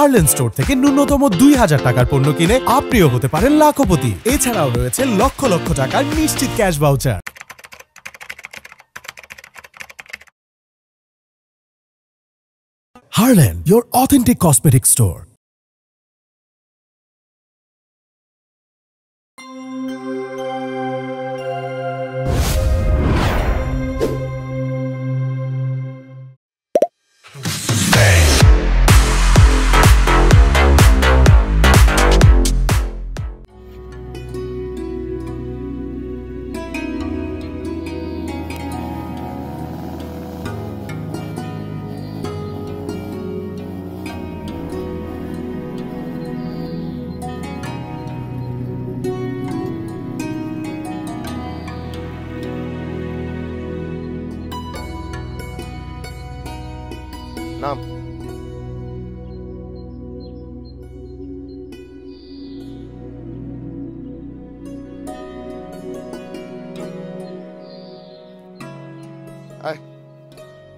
Herlan store থেকে ন্যূনতম 2000 টাকার পণ্য কিনে আপনিও হতে পারেন লাখপতি। এছাড়াও রয়েছে লক্ষ লক্ষ টাকার নিশ্চিত cash voucher. Harlan, your authentic cosmetic store. নাম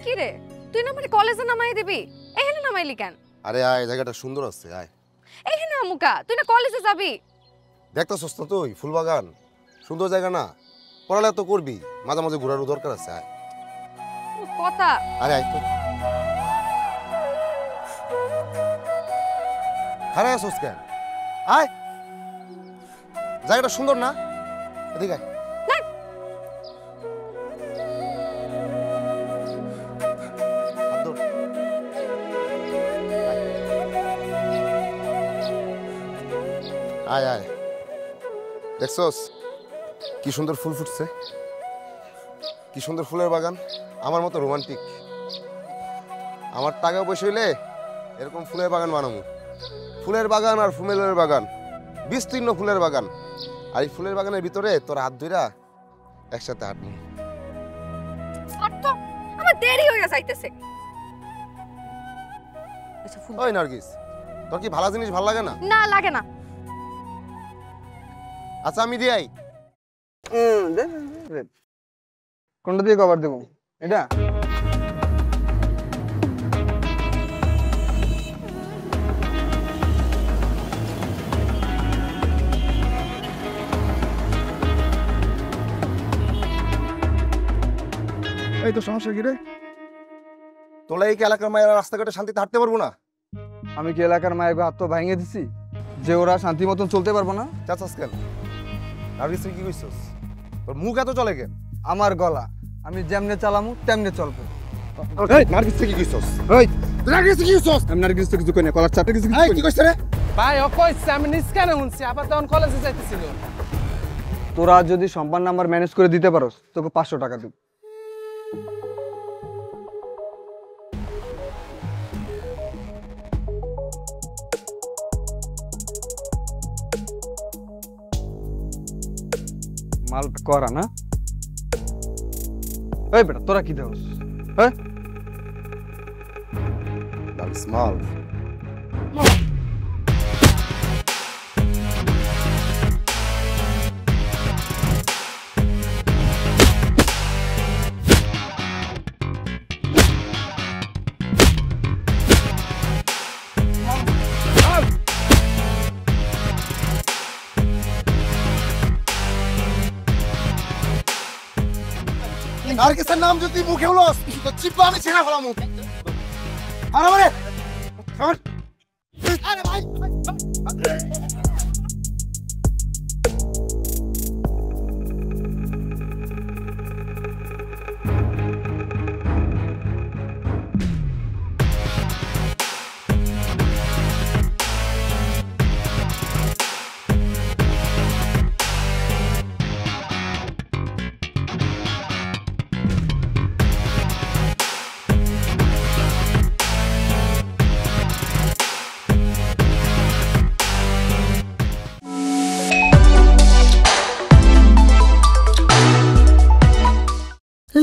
কি রে তুই না মানে কলেজে নামাই দিবি এখানে নামাইলি কেন? আরে আয়, জায়গাটা সুন্দর আছে, আয় এখানে আমুকা তুই না কলেজে যাবি? দেখতেছস তো তুই ফুলবাগান সুন্দর জায়গা না? পড়ালেখা তো করবি, মাঝে মাঝে ঘোরারও দরকার আছে, আয় কথা। আরে আয় তো। হারায় আসোস কেন? আয়, জায়গাটা সুন্দর না? এদিকে আয়। আয় আয়, দেখছস কি সুন্দর ফুল ফুটছে, কি সুন্দর ফুলের বাগান। আমার মতো রোমান্টিক, আমার টাকা পয়সা হইলে এরকম ফুলের বাগান বানাবো। ফুলের বাগান আর ফুমেলের বাগান, বিস্তীর্ণ ফুলের বাগান। আর এই ফুলের বাগানের ভিতরে তোর হাত ধইরা একসাথে হাঁটবো। আমার দেরি হয়ে যাইতেছে। ওই নার্গিস, তোর কি ভালো জিনিস ভালো লাগে না? না লাগে না। আচ্ছা আমি দিই। কোনটা দিয়ে কভার দেবো? এটা এই তো সমস্যা কি রে? তোলা এই এলাকার মায়েরা রাস্তাঘাটে শান্তিতে হাঁটতে পারবো না? আমি কি এলাকার মায়ের হাত তো ভাঙিয়ে দিছি যে ওরা শান্তি মতন চলতে পারবো না? চাচাস কেন? নার্গিস কি কইছস? তোর মুখ এত চলে কেন? আমার গলা আমি যেমনে চালামু তেমনে চলবো। এই নার্গিস কি কইছস? ওই নার্গিস কি কইছস? আমি নার্গিস কিছু কই না, কলার চাপে কিছু এই কি কইছ রে? ভাই ও কইছে আমি নিস্কানে শুনছি, আবার তখন কলেজে যাইতেছিল। তোরা যদি সম্মান নাম্বার ম্যানেজ করে দিতে পারোস তোকে 500 টাকা দেব। মাল করা না? এই বেটা তোরা কি দেওস? হ্যাঁ দাম স্মল। নার্গিসের নাম যদি মুখে হলোস তো চিপা আমি ছেড়ে ফেলাম মুখ। আরে আরে আরে ভাই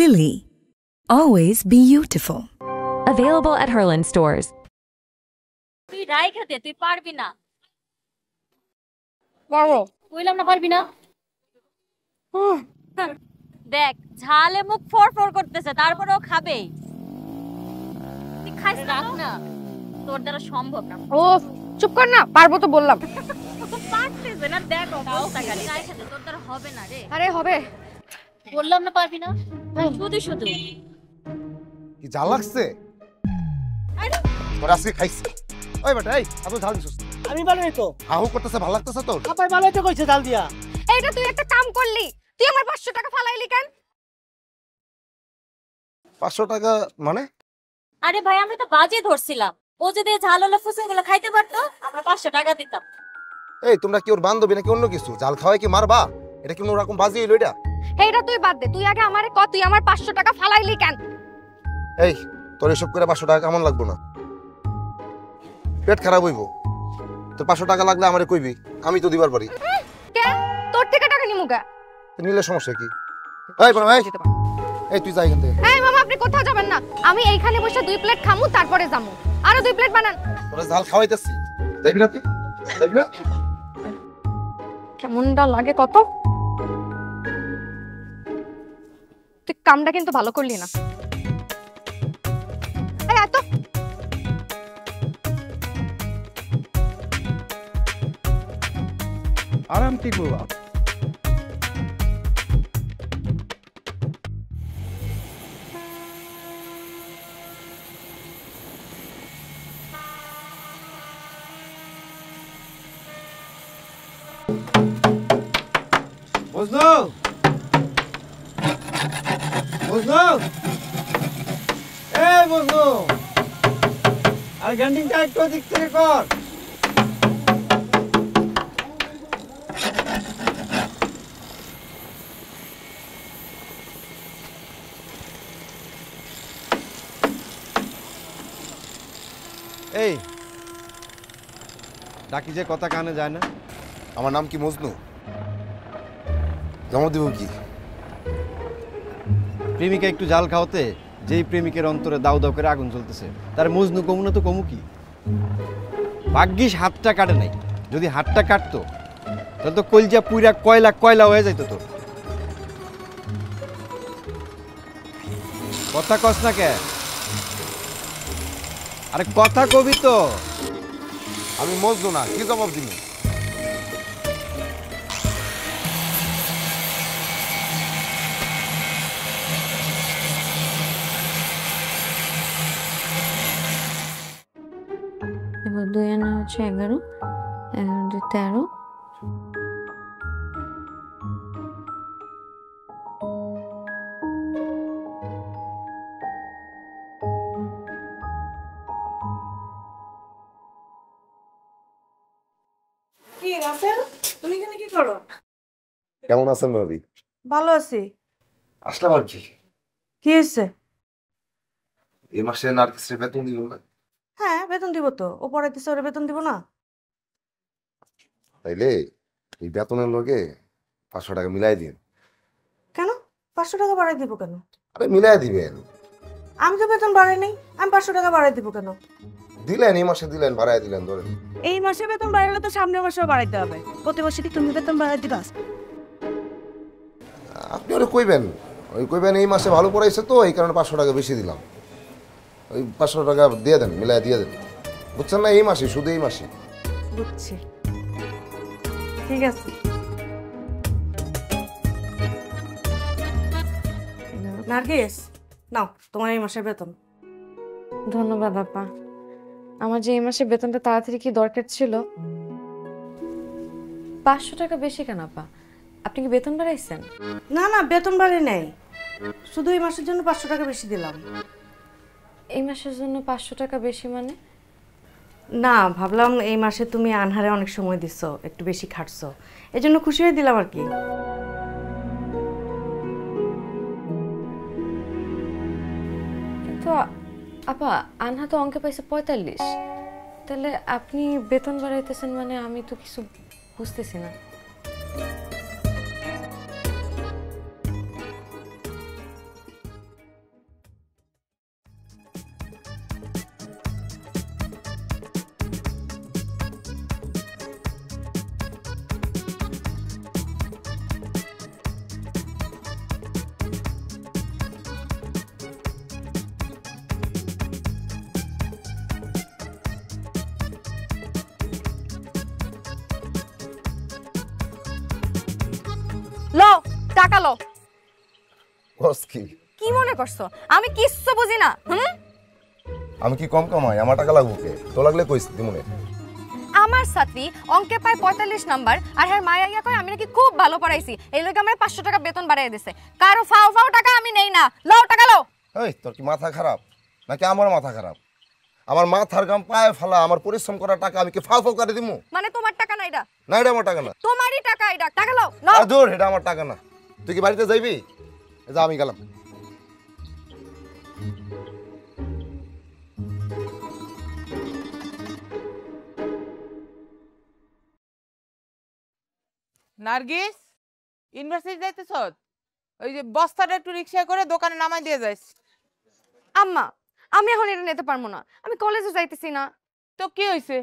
Lily, always beautiful. Available at Harlan stores. তুই রাইখা দে, তুই পারবি না। পারবো। কইলাম না পারবি না। দেখ ঝালে মুখ ফরফর করতেছে, তারপরেও খাবে। তুই খাইস না? তোর দ্বারা সম্ভব না। ও চুপ কর না, পারবো তো বললাম। পারতেছে না, দেখ অবস্থা খালি। রাইখা দে, তোর দ্বারা হবে না রে। আরে হবে। বললাম না পারবি না, শুধু শুধু। কি জাল লাগছে? তোর আজকে খাইছি। ওই বেটা, এই এত ঝাল দিছিস? আমি বানাই তো। হাহু করতেছে, ভালো লাগতেছে তোর? আপাই বানাইতে কইছে জাল দিয়া। এইটা তুই একটা কাম করলি, তুই আমার 500 টাকা ফালাইলি কেন? 500 টাকা মানে? আরে ভাই আমরা তো বাজে ধরছিলাম, ও যদি ঝালওয়ালা ফুচকাগুলো খাইতে পারতো আমরা 500 টাকা দিতাম। এই তোমরা কি ওর বান্ধবী নাকি অন্য কিছু? জাল খাওয়াই কি মারবা? এটা কি ওরকম বাজি হইলো এটা? এইটা তুই বাদ দে, তুই আগে আমারে ক তুই আমার 500 টাকা ফালাইলি কেন? এই তোর এসব করে 500 টাকা কেমন লাগবো না? পেট খারাপ হইব। তোর 500 টাকা লাগলে আমারে কইবি, আমি তো দিবার পারি। কেন তোর থেকে টাকা নিমু গা? নিলে সমস্যা কি? এই বড় ভাই, এই তুই যাই এখান থেকে। এই মামা আপনি কোথাও যাবেন না, আমি এইখানে বসে 2 প্লেট খামু তারপরে যামু। আরো 2 প্লেট বানান। তোরা জাল খাওয়াইতেছি, দেখবি না তুই? দেখবি না? কেমনটা লাগে কত? তুই কামটা কিন্তু ভালো করলি না। এই আয় তো। আরাম ঠিক বাবা। বুঝলো বুঝলো, এই বুঝলো, আর গ্যান্ডিংটা একটু দিক থেকে কর। এই ডাকি যে কথা কানে যায় না? আমার নাম কি মজনু? জমা দিব কি? প্রেমিকা একটু জাল খাওয়াতে যেই প্রেমিকের অন্তরে দাউ দাউ করে আগুন জ্বলতেছে, তার মজনু কমু না তো কমু কি? ভাগ্যিস হাতটা কাটে নাই, যদি হাতটা কাটতো তাহলে তো কলজা পুইরা কয়লা কয়লা হয়ে যাইতো। তো কথা কস না কে? আরে কথা কবি তো। আমি মজনু না, কি জবাব দিবি? এবার 2 আনা হচ্ছে 11, 2 13। কি রাফেল, তুমি এখানে কি করো? কেমন আছেন ভাবি? ভালো আছি। আসলাম আর কি। কি হয়েছে? এই মাসে নার্গিসের বেতন দিল না? হ্যাঁ বেতন দিব তো, ও পড়াইতেছে, ওরে বেতন দিব না? তাইলে এই বেতনের লগে 500 টাকা মিলাই দিন। কেন 500 টাকা বাড়াই দিব কেন? আরে মিলাই দিবেন। আমি তো বেতন বাড়াই নাই, আমি 500 টাকা বাড়াই দিব কেন? দিলেন, এই মাসে দিলেন, বাড়াই দিলেন ধরেন। এই মাসে বেতন বাড়াইলে তো সামনের মাসেও বাড়াইতে হবে। প্রতি বছর কি তুমি বেতন বাড়াই দিবা? আপনি ওরে কইবেন, ওই কইবেন এই মাসে ভালো পড়াইছে তো এই কারণে 500 টাকা বেশি দিলাম। ওই 500 টাকা দিয়ে দেন, মিলাই দিয়ে দেন, বুঝছেন না? এই মাসে, শুধু এই মাসে। বুঝছি, ঠিক আছে। নার্গিস নাও তোমার এই মাসের বেতন। ধন্যবাদ আপা। আমার যে এই মাসে বেতনটা তাড়াতাড়ি কি দরকার ছিল। 500 টাকা বেশি কেন আপা? আপনি কি বেতন বাড়াইছেন? না না বেতন বাড়াই নাই, শুধু এই মাসের জন্য 500 টাকা বেশি দিলাম। এই মাসের জন্য 500 টাকা বেশি মানে? না ভাবলাম এই মাসে তুমি আনহারে অনেক সময় দিছো, একটু বেশি খাটছো, এই জন্য খুশি হয়ে দিলাম আর কি। কিন্তু আপা আনহা তো অঙ্কে পাইছে 45, তাহলে আপনি বেতন বাড়াইতেছেন মানে আমি তো কিছু বুঝতেছি না। টাকা লও। কস কি? কি মনে করছো আমি কিচ্ছু বুঝি না? আমি কি কম কামাই? আমার টাকা লাগবো কে? তো লাগলে কইস দিমুনে। আমার ছাত্রী অঙ্কে পায় 45 নাম্বার আর হ্যাঁ মায়া ইয়া কয় আমি নাকি খুব ভালো পড়াইছি, এই লোকে আমার 500 টাকা বেতন বাড়ায় দিছে। কারো ফাও ফাও টাকা আমি নেই না। লও টাকা লও। এই তোর কি মাথা খারাপ নাকি আমার মাথা খারাপ? আমার মাথার গাম পায়ে ফেলা, আমার পরিশ্রম করা টাকা আমি কি ফাও ফাও করে দিমু? মানে তোমার টাকা না এটা? না, এটা আমার টাকা না। তোমারই টাকা এটা। টাকা লও। লও। দূর, এটা আমার টাকা না। তুই কি বাড়িতে যাইবি? যা, আমি গেলাম। নার্গিস, ইউনিভার্সিটি যাইতেছ? ওই যে বস্তাটা একটু রিকশা করে দোকানে নামাই দিয়ে যাইস। আম্মা, আমি এখন এটা নিতে পারবো না, আমি কলেজে যাইতেছি না। তো কি হইছে?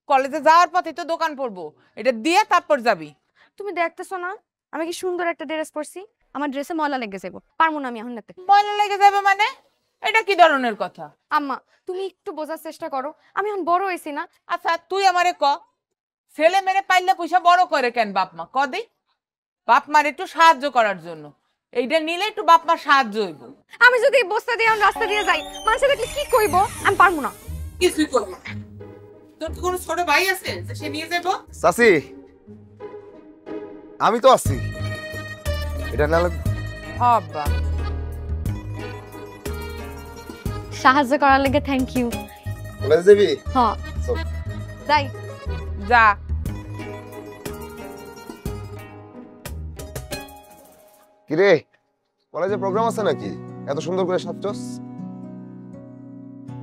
কলেজে যাওয়ার পথে তো দোকান পড়বো, এটা দিয়ে তারপর যাবি। তুমি দেখতেছো না আমি কি সুন্দর একটা ড্রেস পরছি? আমার ড্রেসে ময়লা লেগে যাবো, পারবো না আমি এখন নিতে। ময়লা লেগে যাবে মানে? এটা কি ধরনের কথা? আম্মা, তুমি একটু বোঝার চেষ্টা করো, আমি এখন বড় হইছি না? আচ্ছা তুই আমারে ক, ছেলে মেরে পাইলে পয়সা বড় করে কেন বাপ মা? কদি বাপ মার একটু সাহায্য করার জন্য, এইটা নিলে একটু বাপ মার সাহায্য হইব। আমি যদি বস্তা দিয়ে রাস্তা দিয়ে যাই, মানুষ দেখলে কি কইব? আমি পারবো না। কিছুই করব না। তোর কোন ছোট ভাই আছে যে সে নিয়ে যাবো? চাচি, আমি তো আছি। এটা না আব্বা, সাহায্য করার লাগে থ্যাংক ইউ। কলেজে যাবি? হ্যাঁ যাই। যা। কিরে, কলেজে প্রোগ্রাম আছে নাকি? এত সুন্দর করে সাজছস।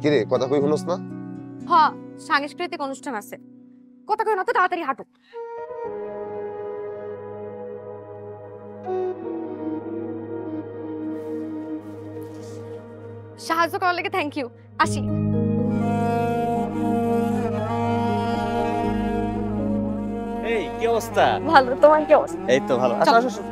কিরে, কথা কই শুনস না? হ্যাঁ, সাংস্কৃতিক অনুষ্ঠান আছে। কথা কই না তো, তাড়াতাড়ি হাঁটো। সাহায্য করার লাগে থ্যাংক ইউ। আসি। এই কি অবস্থা? ভালো, তোমার কি অবস্থা? এই তো ভালো। আসো আসো।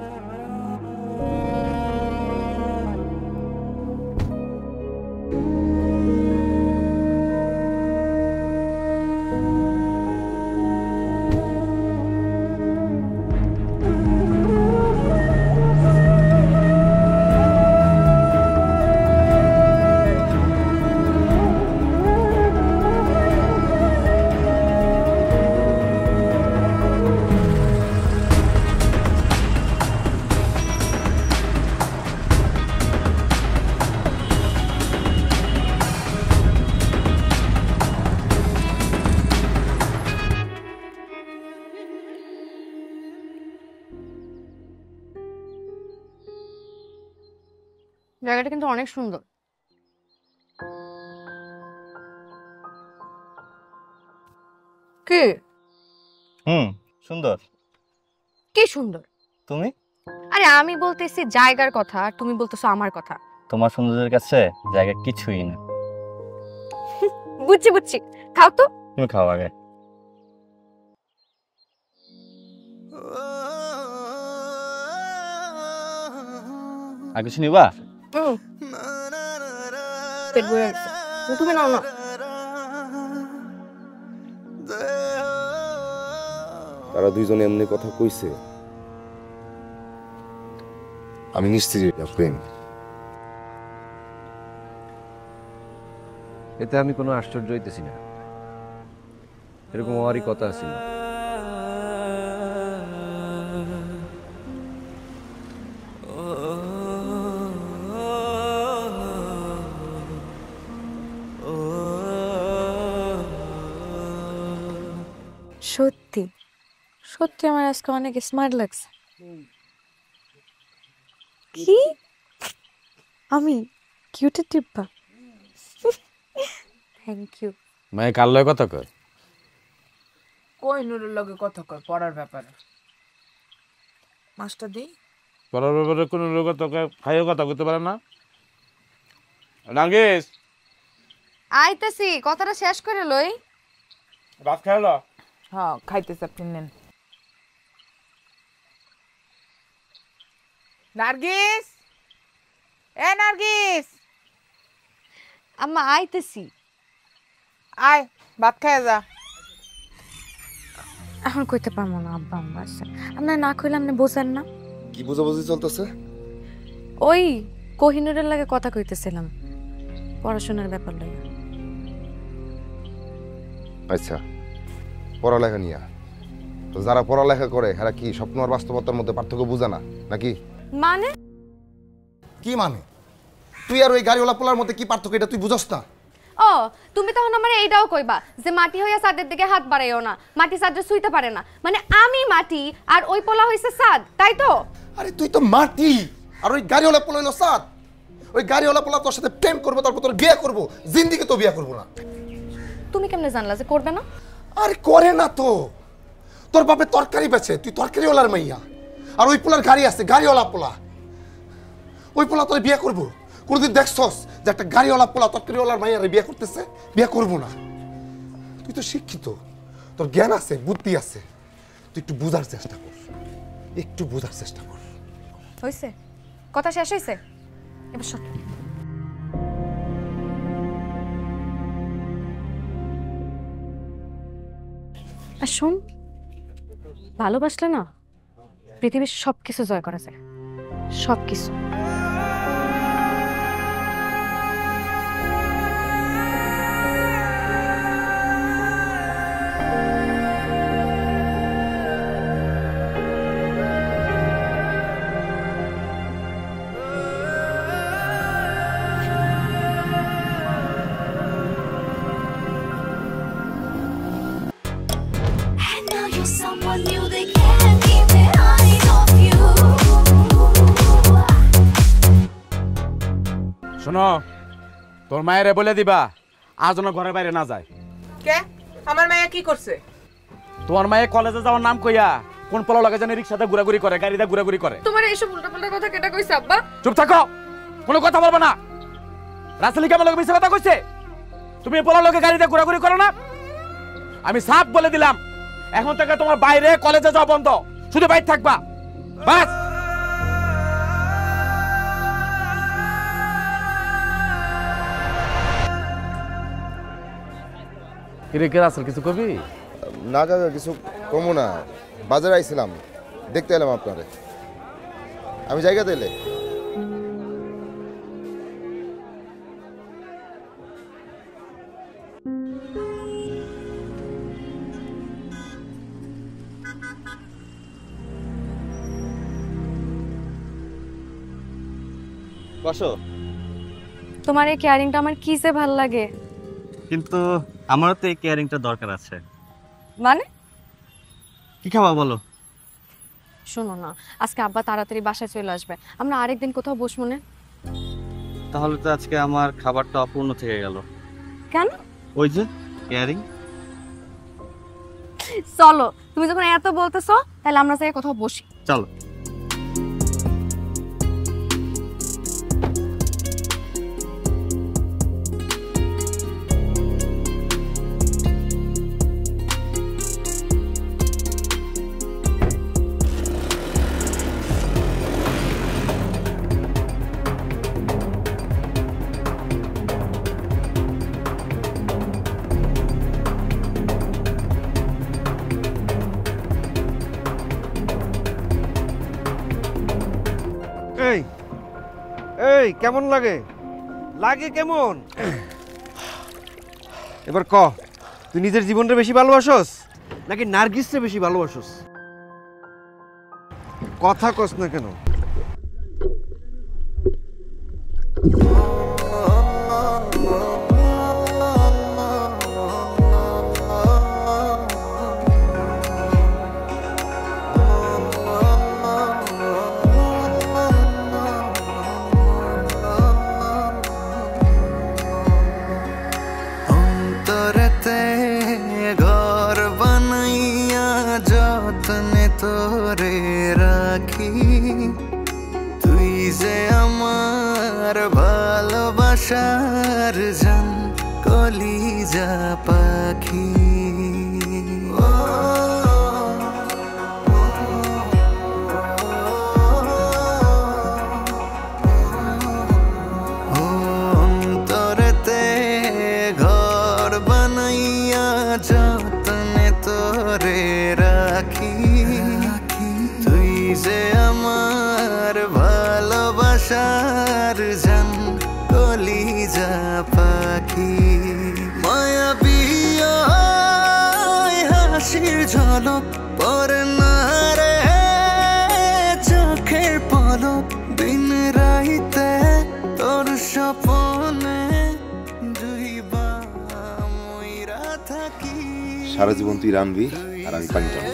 জায়গাটা কিন্তু অনেক সুন্দর। কি? সুন্দর। কি সুন্দর? তুমি? আরে আমি বলতেছি জায়গার কথা, আর তুমি বলতেছো আমার কথা। তোমার সৌন্দর্যের কাছে জায়গা কিছুই না। বুঝছি বুঝছি, খাও তো। তুমি খাও আগে। আর কিছু নিবা? পেট ভরে গেছে, তুমি নাও না। তারা দুইজনে এমনি কথা কইছে, আমি নিশ্চিত এটা প্রেম। এতে আমি কোনো আশ্চর্য হইতেছি না, এরকম হওয়ারই কথা ছিল। সত্যি সত্যি আমার আজকে অনেক স্মার্ট লাগছে। কি আমি কিউটের টিপ্পা? Thank you. মায়ে কার লয় কথা কয়? কোহিনুরের লগে কথা কয় পড়ার ব্যাপারে। মাস্টার দি পড়ার ব্যাপারে কোনো লোক তোকে খাইও কথা কইতে পারে না। নার্গিস, আইতেছি, কথাটা শেষ করে লই। ভাত খাইলো? হ্যাঁ খাইতেছে, আপনি নেন। নার্গিস, এ নার্গিস। আম্মা আইতেছি। আয় ভাত খাইয়া যা। এখন কইতে পারবো না আব্বা আম্মা আছে, আপনার না কইলে আপনি বোঝেন না। কি বুঝাবুঝি চলতেছে? ওই কোহিনুরের লাগে কথা কইতেছিলাম পড়াশোনার ব্যাপার লাগে। আচ্ছা, পড়ালেখা নিয়ে তো যারা পড়ালেখা করে এরা কি স্বপ্ন আর বাস্তবতার মধ্যে পার্থক্য বুঝে না নাকি? মানে কি মানে? তুই আর ওই গাড়িওয়ালা পোলার মধ্যে কি পার্থক্য এটা তুই বুঝস না? ও তুমি তখন আমার এইটাও কইবা যে মাটি হইয়া সাদের দিকে হাত বাড়াইও না, মাটি সাদে শুইতে পারে না, মানে আমি মাটি আর ওই পোলা হইছে সাদ, তাই তো? আরে তুই তো মাটি আর ওই গাড়িওয়ালা পোলা হইলো সাদ। ওই গাড়িওয়ালা পোলা তোর সাথে প্রেম করবো, তারপর তোর বিয়ে করবো, জিন্দিগি তো বিয়ে করবো না। তুমি কেমনে জানলা যে করবে না? আরে করে না তো, তোর বাপে তরকারি বেচে, তুই তরকারিওয়ালার মাইয়া, আর ওই পোলার গাড়ি আছে, গাড়িওয়ালা পোলা। ওই পোলা তোর বিয়ে করবো? কোনদিন দেখছস যে একটা গাড়িওয়ালা পোলা তরকারিওয়ালার মাইয়ারে বিয়ে করতেছে? বিয়ে করবো না। তুই তো শিক্ষিত, তোর জ্ঞান আছে, বুদ্ধি আছে, তুই একটু বোঝার চেষ্টা কর, একটু বোঝার চেষ্টা কর। হইছে? কথা শেষ হইছে? এবার শোন, আর শোন, ভালোবাসলে না পৃথিবীর সবকিছু জয় করা যায়, সবকিছু। শোনো, তোর মায়েরে বলে দিবা আর যেন ঘরের বাইরে না যায়। কে? আমার মায়া কি করছে? তোমার মায়ে কলেজে যাওয়ার নাম কইয়া কোন পোলা লাগে জানি রিকশাতে ঘোরাঘুরি করে, গাড়িতে ঘোরাঘুরি করে। তোমার এইসব উল্টাপাল্টা কথা কেটা কইছে আব্বা? চুপ থাকো, কোনো কথা বলবো না। রাসেলি কেমন লোক মিথ্যা কথা কইছে? তুমি পোলা লোকে গাড়িতে ঘোরাঘুরি করো না? আমি সাফ বলে দিলাম, এখন থেকে তোমার বাইরে কলেজে যাওয়া বন্ধ, শুধু বাইরে থাকবা, বাস। কিছু কবি? না কাকা, কিছু কমো না, বাজারে আইছিলাম, দেখতে এলাম আপনারে। আমি জায়গাতে এলে বসো। তোমার এই কেয়ারিংটা আমার কি যে ভাল লাগে। কিন্তু আমারও তো এই কেয়ারিংটা দরকার আছে। মানে কি খাওয়া বলো? শোনো না, আজকে আব্বা তাড়াতাড়ি বাসায় চলে আসবে, আমরা আরেকদিন কোথাও বসবো না? তাহলে তো আজকে আমার খাবারটা অপূর্ণ থেকে গেল। কেন? ওই যে কেয়ারিং। চলো, তুমি যখন এত বলতেছো তাহলে আমরা যাই কোথাও বসি। চলো। এই এই কেমন লাগে? লাগে কেমন? এবার ক, তুই নিজের জীবনটা বেশি ভালোবাসোস নাকি নার্গিসকে বেশি ভালোবাসোস? কথা কস না কেন? তোরে রাখি, তুই যে আমার ভালোবাসার জান, কলিজা পাখি। অন্তরেতে ঘর বানাইয়া যতনে তোরে রাখি, তুই যে আমার আখির ঝলক পরে না রে চোখের পলক দিন রাইতে তোর স্বপ্নে ডুইবা মইরা থাকি সারা জীবন তুই রানবি আর আমি পানি টানবো।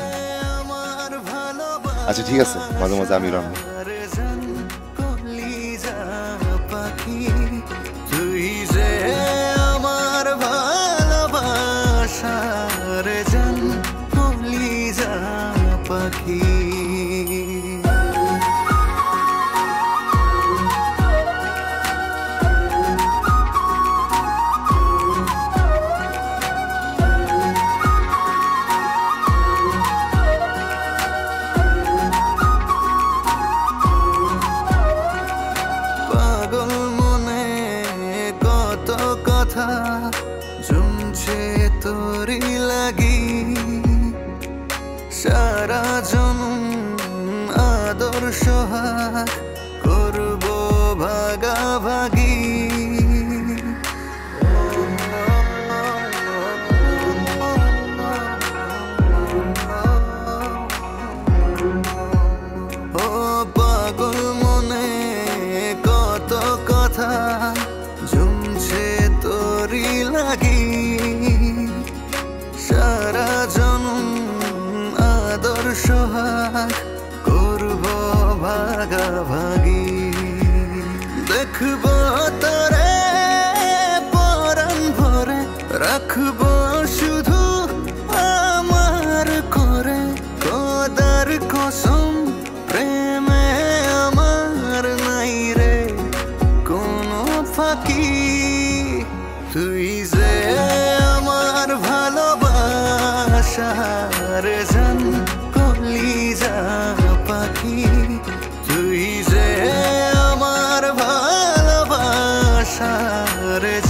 আচ্ছা ঠিক আছে, মাঝে মাঝে আমি রানবো। তুই যে আমার ভালোবাসার জান কলিজা পাখি। পাগল মনে কত কথা জমছে তোরি লাগি সারা জনম আদর সোহাগ করব ভাগাভাগি। ও পাগল মনে কত কথা জমছে তোরি লাগি সারা জনম আদর সোহাগ করব ভাগাভাগি। দেখব তোরে পরাণ ভরে রাখব শুধু আমার করে খোদার কসম প্রেমে আমার নাই রে কোনো ফাঁকি। তুই যে আমার ভালোবাসার জান কলিজা পাখি। তুই যে আমার ভালোবাসার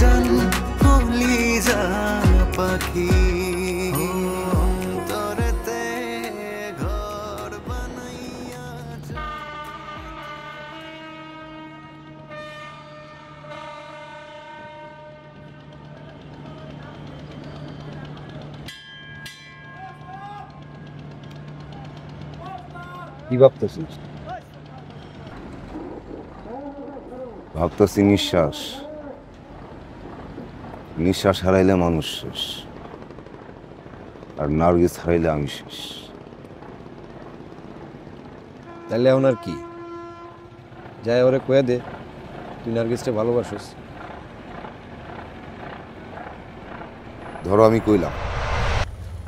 জান কলিজা পাখি। অন্তরেতে ঘর বানাইয়া কি ভাবতেছিস? ভাবতেছি নিঃশ্বাস। নিঃশ্বাস হারাইলে মানুষ শেষ, আর নার্গিস হারাইলে আমি শেষ। তাহলে এখন আর কি? যাই ওরে কয়ে দে তুই নার্গিসটা ভালোবাসিস। ধরো আমি কইলাম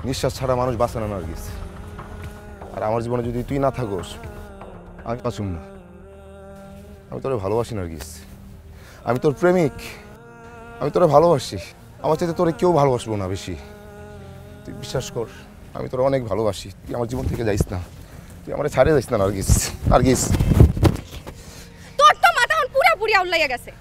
নিঃশ্বাস ছাড়া মানুষ বাঁচে না নার্গিস, আর আমার জীবনে যদি তুই না থাকোস আমি বাঁচুম না। আমি তোরে ভালোবাসি নার্গিস, আমি তোর প্রেমিক, আমি তোরে ভালোবাসি। আমার চাইতে তোরে কেউ ভালোবাসবো না বেশি। তুই বিশ্বাস কর, আমি তোরে অনেক ভালোবাসি। তুই আমার জীবন থেকে যাইস না, তুই আমার ছাড়ে যাইস না নার্গিস। নার্গিস তোর তো মাথা এখন পুরাপুরি আউলাইয়া গেছে।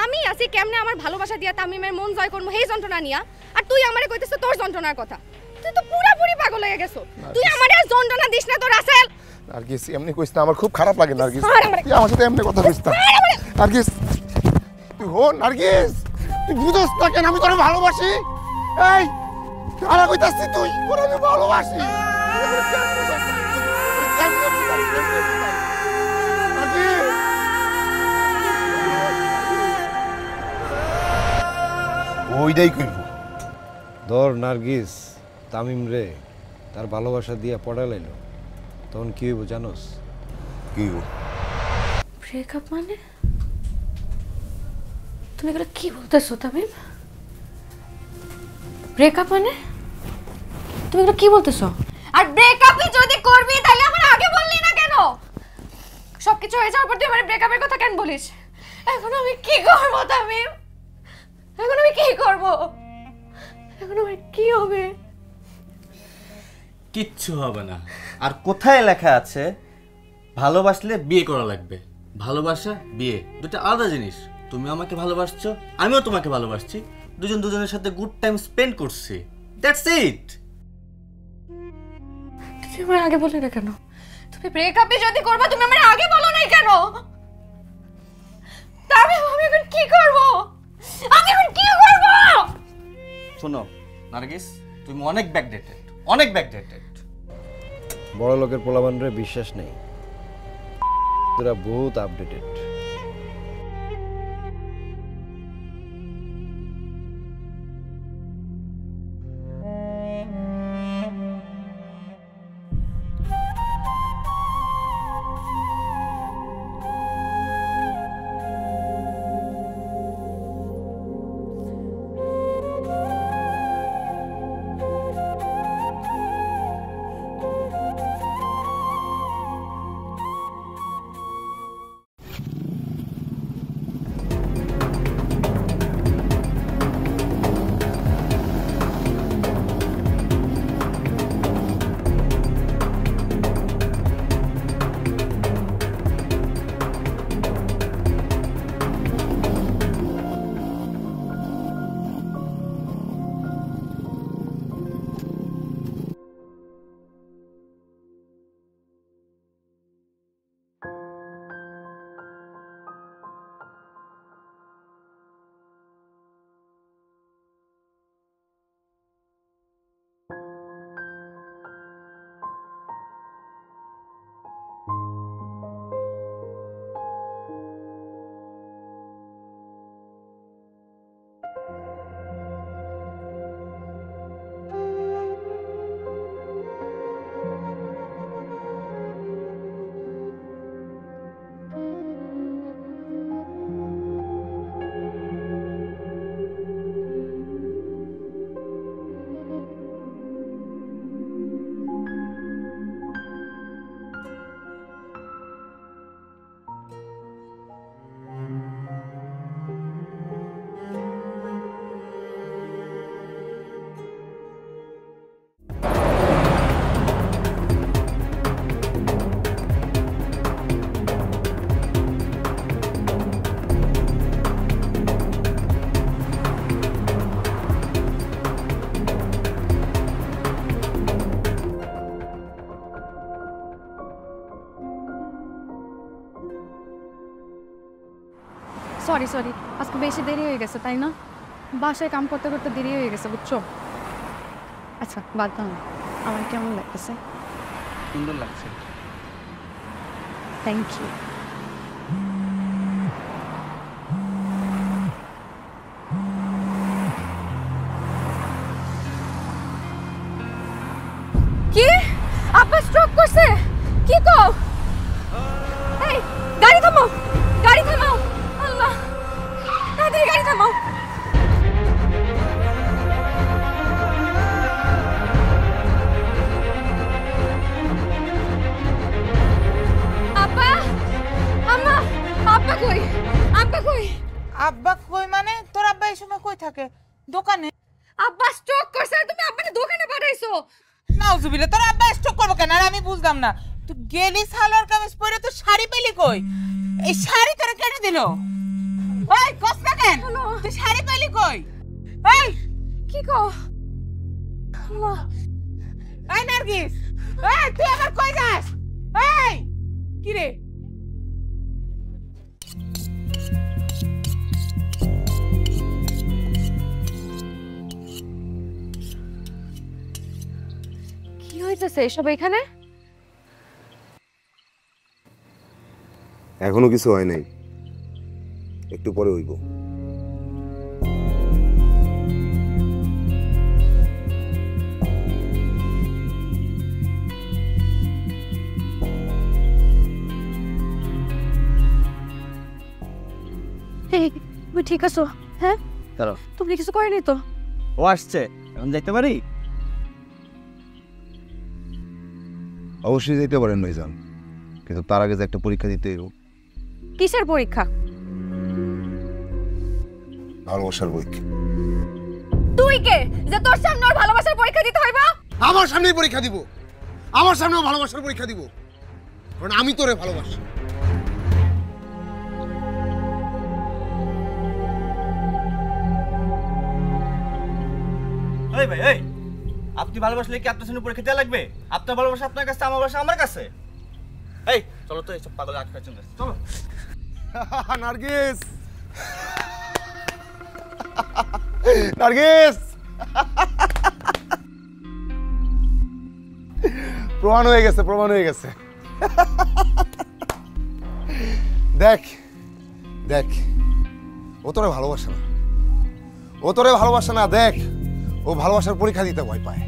আমি আছি কেমনে আমার ভালোবাসা দিয়া তামিমের মন জয় করবো সেই যন্ত্রণা নিয়া, আর তুই আমারে কইতেছ তোর যন্ত্রণার কথা। তুই তো পুরাপুরি পাগল হয়ে গেছো। তুই আমারে আর যন্ত্রণা দিস না তো রাসেল। নার্গিস এমনি কইস না, আমার খুব খারাপ লাগে নার্গিস। তুই আমার সাথে এমনি কথা কইস না নার্গিস। তুই হো নার্গিস, তুই বুঝছ না কেন আমি তোরে ভালোবাসি? এই কারা কইতাছিস তুই? তোরে আমি ভালোবাসি। ওইটাই কইব। ধর নার্গিস তামিম রে তার ভালোবাসা দিয়ে পড়ালাইল, তখন কি হইব জানোস? কি হইব? ব্রেকআপ মানে? তুমি এগুলো কি বলতেছো তামিম? ব্রেকআপ মানে? তুমি এগুলো কি বলতেছো? আর ব্রেকআপই যদি করবি তাহলে আমার আগে বললি না কেন? সবকিছু হয়ে যাওয়ার পর তুই আমার ব্রেকআপের কথা কেন বলিস? এখন আমি কি করব তামিম? এখন আমি কি করব? এখন আমার কি হবে? কিচ্ছু হবে না। আর কোথায় লেখা আছে ভালোবাসলে বিয়ে করা লাগবে? ভালোবাসা বিয়ে দুটো আলাদা জিনিস। তুমি আমাকে ভালোবাসছো, আমিও তোমাকে ভালোবাসছি, দুজন দুজনের সাথে গুড টাইম স্পেন্ড করছি, দ্যাটস ইট। তুমি আমার আগে বললে না কেন? তুমি ব্রেকআপই যদি করবে তুমি আমার আগে বলো নাই কেন? তবে আমি এখন কি করব? আমি এখন কি করব? শোনো নার্গিস, তুমি অনেক ব্যাকডেটেড, অনেক ব্যাকডেটেড। বড় লোকের পোলাপানরে বিশ্বাস নেই, তোরা বহুত আপডেটেড। সরি সরি, আজকে বেশি দেরি হয়ে গেছে তাই না? বাসায় কাম করতে করতে দেরি হয়ে গেছে বুঝছো। আচ্ছা বাদ দাও, আমার কেমন লাগতেছে? সুন্দর লাগছে। Thank you. কি আব্বা স্ট্রোক করছে? কি কও? এই গাড়ি থামাও, গাড়ি থামাও। আল্লাহ, তাড়াতাড়ি গাড়ি থামাও। আব্বা, আম্মা, আব্বা কই? আব্বা কই? আব্বা কই মানে? তোর আব্বা এই সময় কই থাকে? দোকানে। আব্বা স্ট্রোক করছে, তুমি আব্বাকে দোকানে পাঠাইছো? নাউজুবিল্লাহ, তোর আব্বা স্ট্রোক করবে কেন? আর আমি বুঝলাম না, তুই গেলি সালোয়ার কামিজ পরে তো শাড়ি পেলি কই? এই শাড়ি তোরা কেটে দিল? ওই কষ্ট কেন? তুই শাড়ি পেলি কই? এই কি কও? আল্লাহ, এই নার্গিস, এই তুই আবার কই যাস? এই কি রে? কি হইতেছে এসব এখানে? এখনো কিছু হয় নাই, একটু পরে হইব। তুমি ঠিক আছো? হ্যাঁ, তুমি কিছু করেনি তো? ও আসছে, এখন যাইতে পারি? অবশ্যই যেতে পারেন ভাইজান, কিন্তু তার আগে যে একটা পরীক্ষা দিতে হইব। কিসের পরীক্ষা? ভালোবাসার পরীক্ষা। তুই কে যে তোর সামনে ওর ভালোবাসার পরীক্ষা দিতে হইবা? আমার সামনেই পরীক্ষা দিব, আমার সামনেও ভালোবাসার পরীক্ষা দিব, কারণ আমি তোরে ভালোবাসি। এই ভাই, এই আপনি ভালোবাসলে কি আপনার সামনে পরীক্ষা দেওয়া লাগবে? আপনার ভালোবাসা আপনার কাছে, আমার ভালোবাসা আমার কাছে। এই চলো তো, এইসব পাগল আটকা চলে চলো। নার্গিস, নার্গিস, প্রমাণ হয়ে গেছে, প্রমাণ হয়ে গেছে। দেখ দেখ, ও তোরে ভালোবাসে না, ও তোরে ভালোবাসে না। দেখ, ও ভালোবাসার পরীক্ষা দিতে ভয় পায়।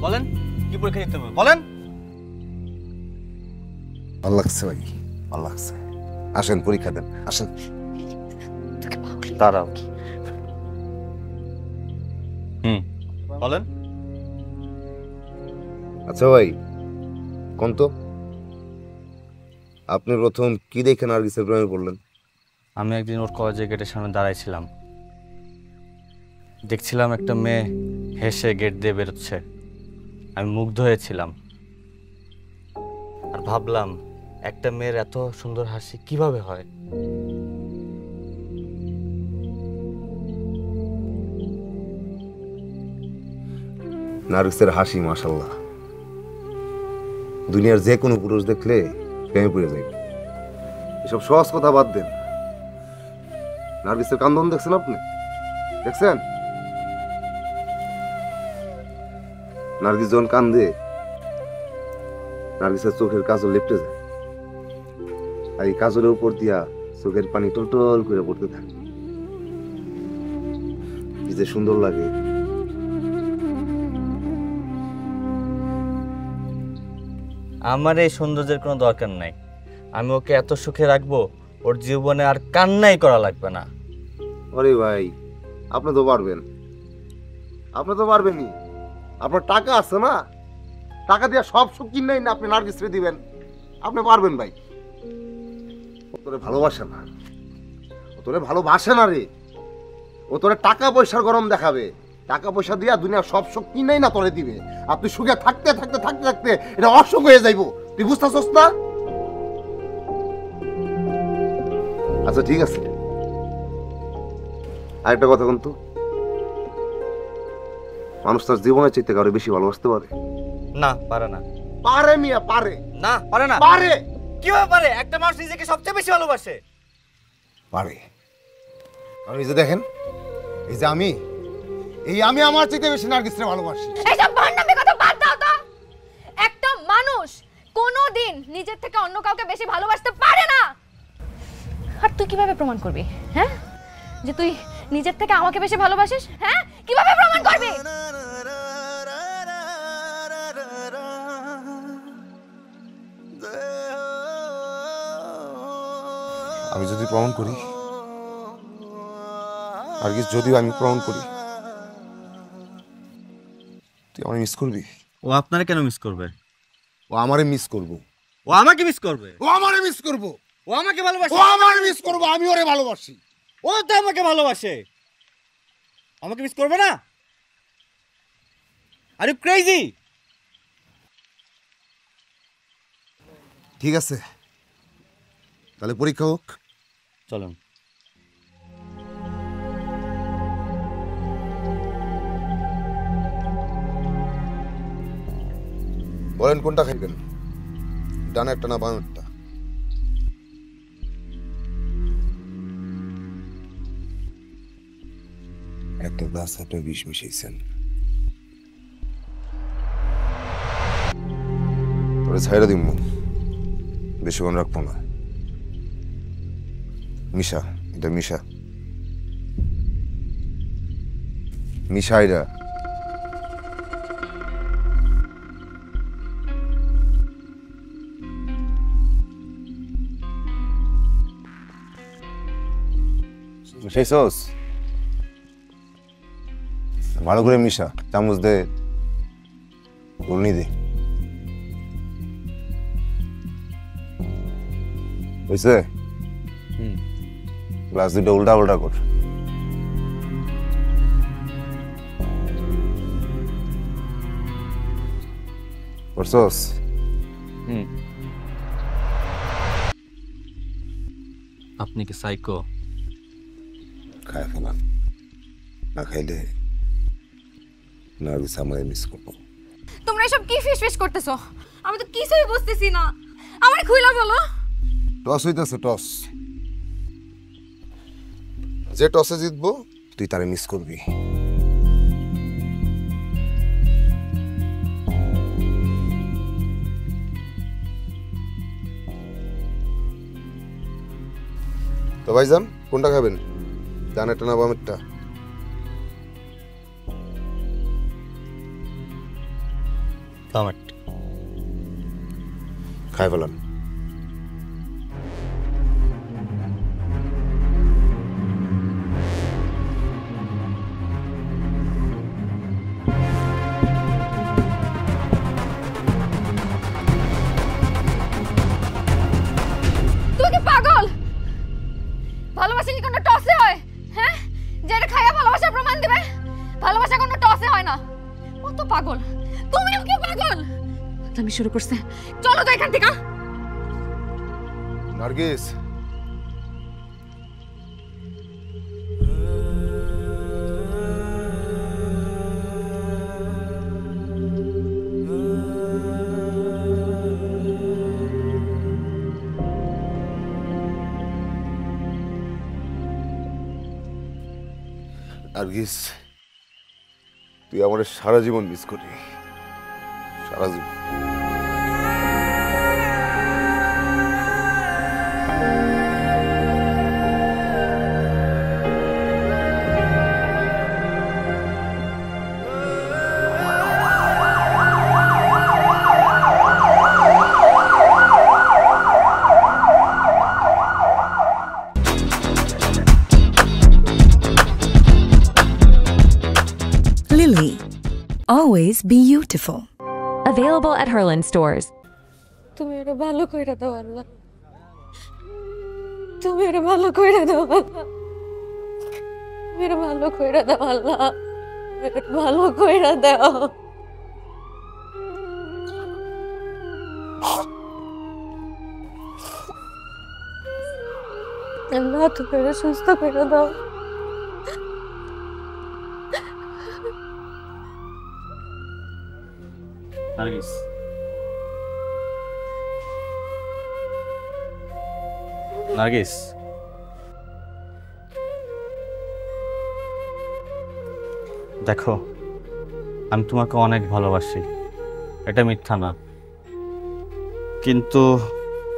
বলেন কি পরীক্ষা দিতে হবে বলেন। ভালো লাগছে ভাই, ভালো লাগছে। আসেন পরীক্ষা দেন, আসেন। দাঁড়াও। বলেন। আচ্ছা ভাই, কোন তো আপনি প্রথম কি দেখে নার্গিসের প্রেমে পড়লেন? আমি একদিন ওর কলেজের গেটের সামনে দাঁড়াইছিলাম, দেখছিলাম একটা মেয়ে হেসে গেট দিয়ে বেরোচ্ছে। আমি মুগ্ধ হয়েছিলাম আর ভাবলাম একটা মেয়ের এত সুন্দর হাসি কিভাবে হয়। নার্গিসের হাসি মাশাআল্লাহ, দুনিয়ার যে কোনো পুরুষ দেখলে প্রেমে পড়ে যায়। এসব সহজ কথা বাদ দেন। নার্গিসের কান্দন দেখছেন আপনি? দেখছেন? নার্গিস যখন কান্দে, নার্গিসের চোখের কাজল লেপটে যায়, আর এই কাজলের উপর দিয়া চোখের পানি টলটল করে পড়তে থাকে। কি যে সুন্দর লাগে। আমার এই সৌন্দর্যের কোনো দরকার নাই। আমি ওকে এত সুখে রাখবো ওর জীবনে আর কান্নাই করা লাগবে না। আরে ভাই, আপনি তো পারবেন, আপনি তো পারবেনই। আপনার টাকা আছে না, টাকা দিয়ে সব সুখ কিনেই না আপনি নার্গিসকে দিবেন। আপনি পারবেন ভাই। ও তোরে ভালোবাসে না, ও তোরে ভালোবাসে না রে। ও তোরে টাকা পয়সার গরম দেখাবে, টাকা পয়সা দিয়া দুনিয়া সব সুখ কিনেই না তোরে দিবে। আর তুই সুখে থাকতে থাকতে থাকতে থাকতে এটা অসুখ হয়ে যাইব। তুই বুঝতেছস না? আচ্ছা ঠিক আছে, আরেকটা কথা কিন্তু, মানুষ তার জীবনের চাইতে কারো বেশি ভালোবাসতে পারে না? পারে না। পারে মিয়া, পারে না? পারে না? পারে। কিভাবে পারে? একটা মানুষ নিজেকে সবচেয়ে বেশি ভালোবাসে। পারে। কারণ এই যে দেখেন, এই যে আমি আমার চাইতে বেশি নার্গিসকে ভালোবাসি। এইসব ভান্ডামি কথা বাদ দাও তো। একটা মানুষ কোনোদিন নিজের থেকে অন্য কাউকে বেশি ভালোবাসতে পারে না। আর তুই কিভাবে প্রমাণ করবি, হ্যাঁ, যে তুই নিজের থেকে আমাকে বেশি ভালোবাসিস? হ্যাঁ, কিভাবে প্রমাণ করবি? আমি যদি প্রমাণ করি, নার্গিস যদিও আমি প্রমাণ করি, তুই আমায় মিস করবি? ও আপনারে কেন মিস করবে? ও আমারে মিস করব। ও আমাকে মিস করবে? ও আমারে মিস করব। ও আমাকে ভালোবাসে? ও আমারে মিস করব। আমি ওরে ভালোবাসি। ও তো আমাকে ভালোবাসে, আমাকে মিস করবে না? Are you crazy? ঠিক আছে, তাহলে পরীক্ষা হোক। চলুন। বলেন কোনটা খাইবেন, ডান একটা না বাম একটা? একটা গ্লাস একটা বিষ মিশাইছেন। তোরে ছাইরা দিব, বেশিক্ষণ রাখবো না। মিশা, এটা মিশা, মিশা এটা। মিশাইছস? ভালো করে মিশা, চামচ দে, গুলনি দে। বুঝছে? গ্লাস দুটো উল্টা উল্টা কর। করছস? আপনি কি সাইকো? খায় ফেলাম, না খাইলে নার্গিস আমায় মিস করবো। তোমরা এসব কি ফিস করতেছো? আমি তো কিছুই বুঝতেছি না। আমার খুইলা বলো। টস হইতেছে, টস। যে টসে জিতবো তুই তারে মিস করবি। ভাইজান কোনটা খাবেন, ডানেরটা না বামেরটা? বামেরটা। খাই ফেলান। তুই কি পাগল? ভালোবাসা কি কোনো টসে হয়? হ্যাঁ, যেটা খাইয়া ভালোবাসার প্রমাণ দিবে? ভালোবাসা কোনো টসে হয় না। ও তো পাগল, তুমিও কি পাগল? আমি শুরু করছে, চলো তো এখান থেকে। নার্গিস, নার্গিস, তুই আমার সারা জীবন মিস করবি, সারা জীবন। Lily. Always be beautiful. Available at Herland stores. তুমি এটা ভালো কইরা দাও আল্লাহ, তুমি এটা ভালো কইরা দাও আল্লাহ, মেরে ভালো কইরা দাও আল্লাহ, মেরে ভালো কইরা দাও আল্লাহ, তুমি এটা সুস্থ কইরা দাও। নার্গিস, নার্গিস, দেখো আমি তোমাকে অনেক ভালোবাসি, এটা মিথ্যা না, কিন্তু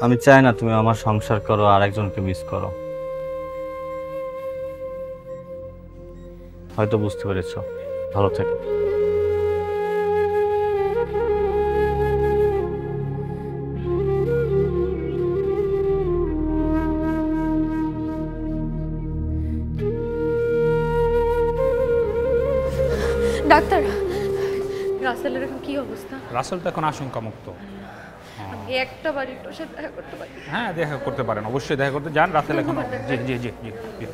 আমি চাই না তুমি আমার সংসার করো আর একজনকে মিস করো। হয়তো বুঝতে পেরেছো। ভালো থেকো। ডাক্তার, রাসেলের এখন কি অবস্থা? রাসেল তো এখন আশঙ্কা মুক্ত। আমি একটা বার একটু সাথে দেখা করতে পারি? হ্যাঁ, দেখা করতে পারেন, অবশ্যই দেখা করতে যান। রাসেল এখন জি জি জি জি জি।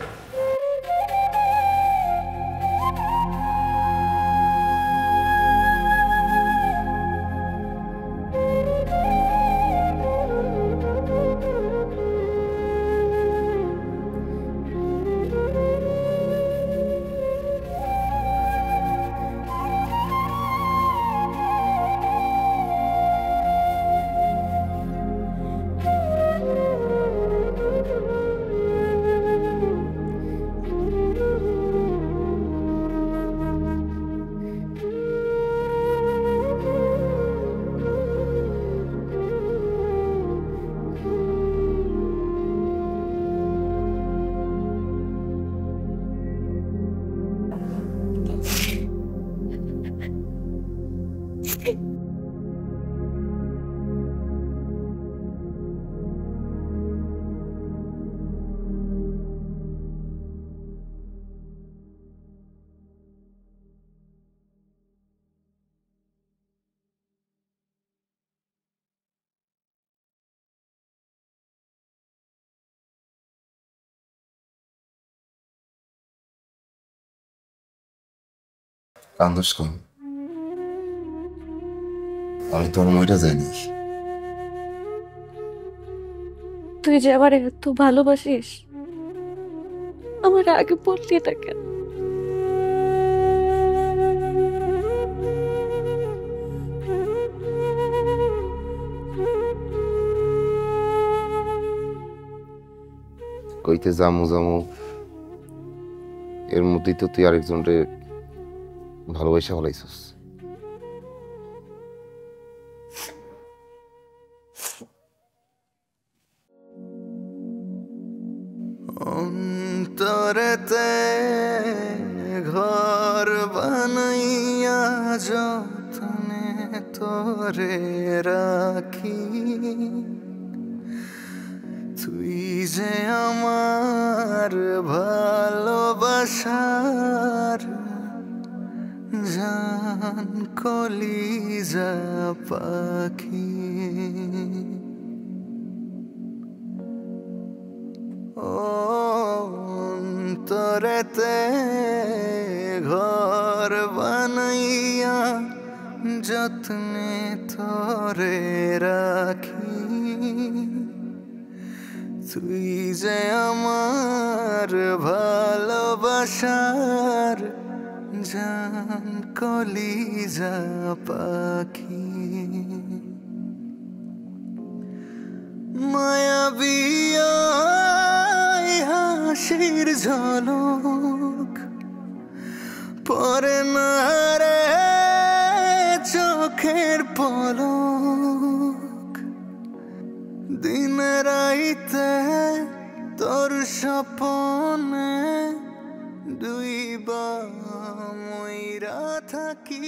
কান্দোস কম, আমি তোর মইটা জানি। তুই যে আমার এত ভালোবাসিস, আমার আগে বললি না কেন? কইতে জামু জামু এর মধ্যেই তো তুই আরেকজনরে ভালোবাসা ফলাইছিস। অন্তরেতে ঘর বানাইয়া যতনে তোরে রাখি তুই যে আমার ভালোবাসার জান কলিজা পাখি অন্তরেতে ঘর বানাইয়া যত্নে তোরে রাখি তুই যে আমার ভালোবাসার জান কলিজা পাখি মায়াবী হাসির ঝলক পরে না রে চোখের পলক দিন রাইতে তোর স্বপনে দুইবার মইরা থাকি